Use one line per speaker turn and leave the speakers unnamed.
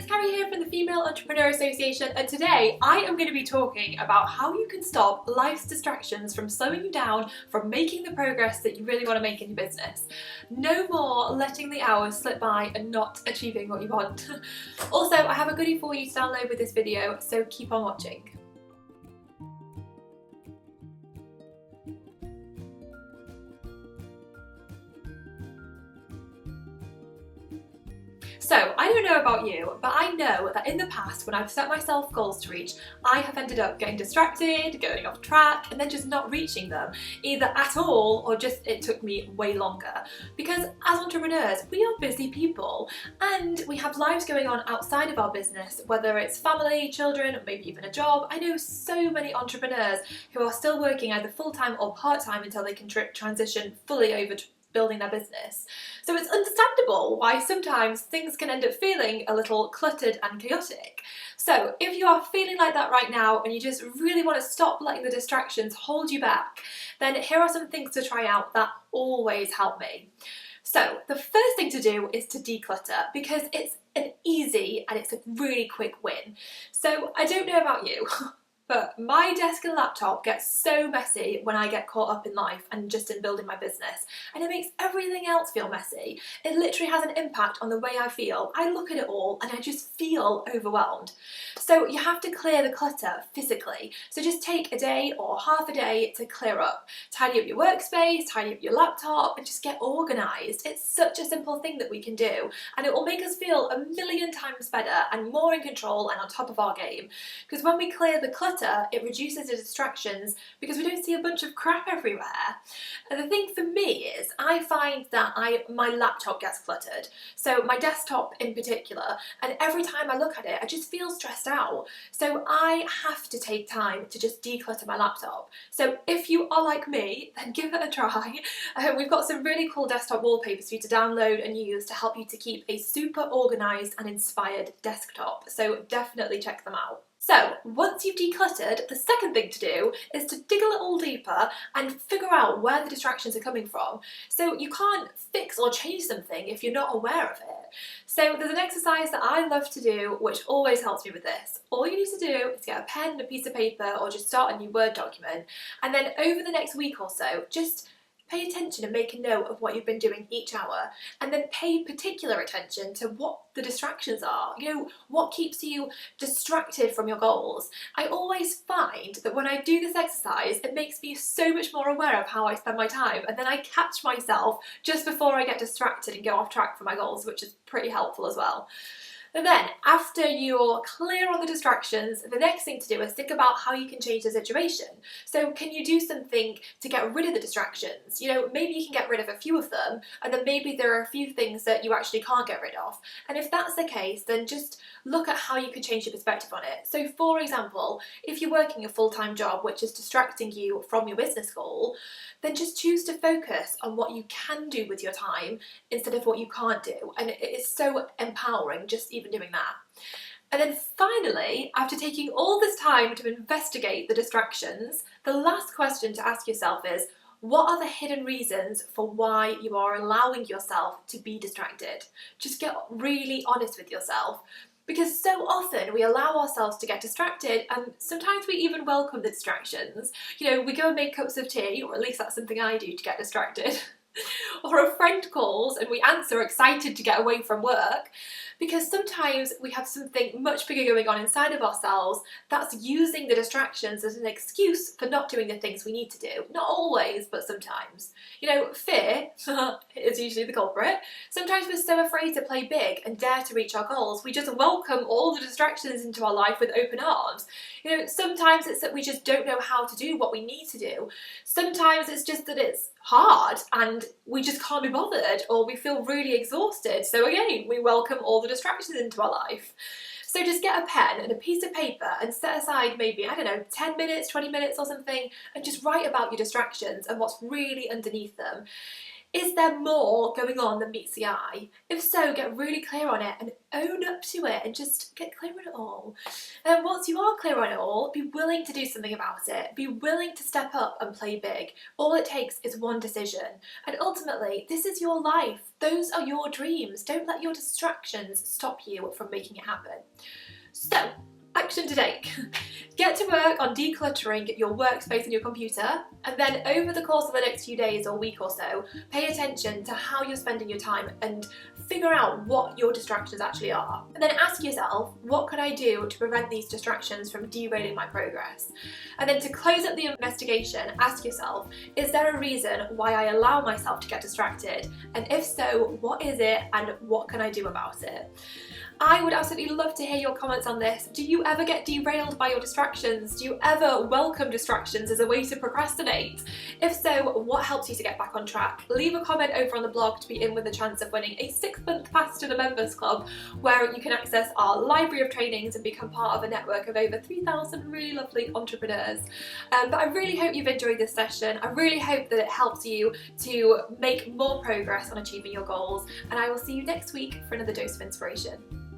it's Carrie here from the Female Entrepreneur Association, and today I am going to be talking about how you can stop life's distractions from slowing you down from making the progress that you really want to make in your business. No more letting the hours slip by and not achieving what you want. Also, I have a goodie for you to download with this video, so keep on watching. So, I don't know about you, but I know that in the past when I've set myself goals to reach, I have ended up getting distracted, going off track, and then just not reaching them, either at all or just it took me way longer. Because as entrepreneurs, we are busy people, and we have lives going on outside of our business, whether it's family, children, or maybe even a job. I know so many entrepreneurs who are still working either full-time or part-time until they can transition fully over to building their business. So it's understandable why sometimes things can end up feeling a little cluttered and chaotic. So if you are feeling like that right now and you just really want to stop letting the distractions hold you back, then here are some things to try out that always help me. So the first thing to do is to declutter, because it's an easy and it's a really quick win. So I don't know about you, but my desk and laptop gets so messy when I get caught up in life and just in building my business, and it makes everything else feel messy. It literally has an impact on the way I feel. I look at it all and I just feel overwhelmed. So you have to clear the clutter physically. So just take a day or half a day to clear up. Tidy up your workspace, tidy up your laptop, and just get organised. It's such a simple thing that we can do, and it will make us feel a million times better and more in control and on top of our game. Because when we clear the clutter, it reduces the distractions because we don't see a bunch of crap everywhere. And the thing for me is I find that my laptop gets cluttered, so my desktop in particular, and every time I look at it I just feel stressed out. So I have to take time to just declutter my laptop. So if you are like me, then give it a try. We've got some really cool desktop wallpapers for you to download and use to help you to keep a super organised and inspired desktop, so definitely check them out. So once you've decluttered, the second thing to do is to dig a little deeper and figure out where the distractions are coming from. So you can't fix or change something if you're not aware of it. So there's an exercise that I love to do which always helps me with this. All you need to do is get a pen and a piece of paper or just start a new Word document, and then over the next week or so, just pay attention and make a note of what you've been doing each hour, and then pay particular attention to what the distractions are. You know, what keeps you distracted from your goals. I always find that when I do this exercise, it makes me so much more aware of how I spend my time, and then I catch myself just before I get distracted and go off track for my goals, which is pretty helpful as well. And then, after you're clear on the distractions, the next thing to do is think about how you can change the situation. So can you do something to get rid of the distractions? You know, maybe you can get rid of a few of them, and then maybe there are a few things that you actually can't get rid of. And if that's the case, then just look at how you can change your perspective on it. So for example, if you're working a full-time job which is distracting you from your business goal, then just choose to focus on what you can do with your time instead of what you can't do. And it is so empowering just even doing that. And then finally, after taking all this time to investigate the distractions, the last question to ask yourself is, what are the hidden reasons for why you are allowing yourself to be distracted? Just get really honest with yourself. Because so often we allow ourselves to get distracted, and sometimes we even welcome the distractions. You know, we go and make cups of tea, or at least that's something I do to get distracted. Or a friend calls and we answer excited to get away from work, because sometimes we have something much bigger going on inside of ourselves that's using the distractions as an excuse for not doing the things we need to do. Not always, but sometimes. You know, fear is usually the culprit. Sometimes we're so afraid to play big and dare to reach our goals, we just welcome all the distractions into our life with open arms. You know, sometimes it's that we just don't know how to do what we need to do. Sometimes it's just that it's hard and we just can't be bothered, or we feel really exhausted. So again, we welcome all the distractions into our life. So just get a pen and a piece of paper and set aside maybe, I don't know, 10 minutes, 20 minutes or something, and just write about your distractions and what's really underneath them. Is there more going on than meets the eye? If so, get really clear on it and own up to it and just get clear on it all. And once you are clear on it all, be willing to do something about it. Be willing to step up and play big. All it takes is one decision. And ultimately, this is your life. Those are your dreams. Don't let your distractions stop you from making it happen. So, action to take. Get to work on decluttering your workspace and your computer, and then over the course of the next few days or week or so, pay attention to how you're spending your time and figure out what your distractions actually are. And then ask yourself, what could I do to prevent these distractions from derailing my progress? And then to close up the investigation, ask yourself, is there a reason why I allow myself to get distracted? And if so, what is it and what can I do about it? I would absolutely love to hear your comments on this. Do you ever get derailed by your distractions? Do you ever welcome distractions as a way to procrastinate? If so, what helps you to get back on track? Leave a comment over on the blog to be in with the chance of winning a 6-month pass to the Members Club, where you can access our library of trainings and become part of a network of over 3,000 really lovely entrepreneurs. But I really hope you've enjoyed this session. I really hope that it helps you to make more progress on achieving your goals, and I will see you next week for another dose of inspiration.